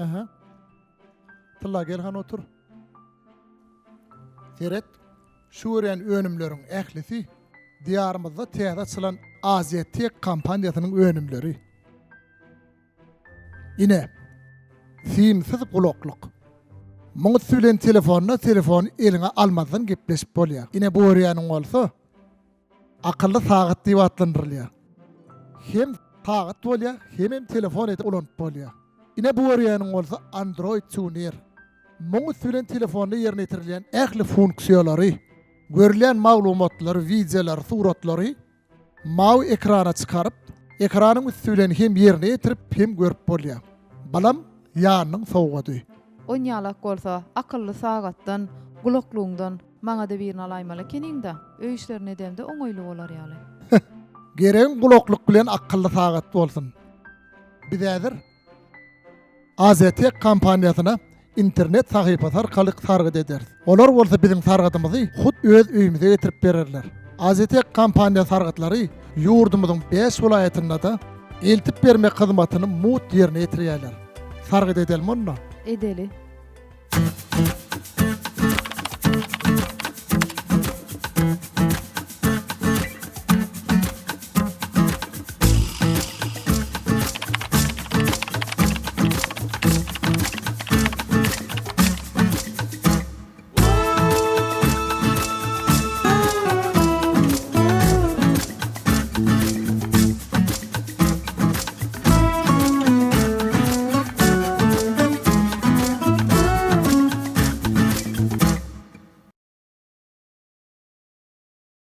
Aha. Tılla gelhan otur. Seret, şuren önümlerin ählisi diyarımızda teğde açılan Aziyetek kampanyasının önümleri. Ine, simsiz kulokluk. Muňa sülen telefon eline almazdan gepleşip bolýar. Ine bu öýanyň bolsa, akıllı sagat diýip atlandyrylýar. Hem sagat bolýar, hem telefon edip ulanyp bolýar. Ine bu öýanyň bolsa Android Tuner. Muňa sülen telefony ýerine ýetirilýän ähli funksiýonlary, görülen maglumatlary, videolary, suratlary maw ekrana çykaryp, ekranyň üstünden hem ýerine ýetirip hem görüp bolýar. Balam ýanyň sowgady. Oňalak bolsa akylly sagatdan, gulokluğundan maňa da birini alaýmaly keninde. Öýüşlerin edemde oňoýly bolar ýaly. Gereň gulokluk bilen akylly sagat bolsun. Bizädir Aziyetek kampanyasına internet sahypasy arkaly sargyd eder. Olar bolsa biziň sargydymyzy hut öz öýümüze getirip bererler. Aziyetek kampanya sargıtlary ýurdumyzyň 5 vilayatynda da eltip berme hyzmatyny mut ýerine ýetirýärler. Sargyd edelmi onda? Edeli.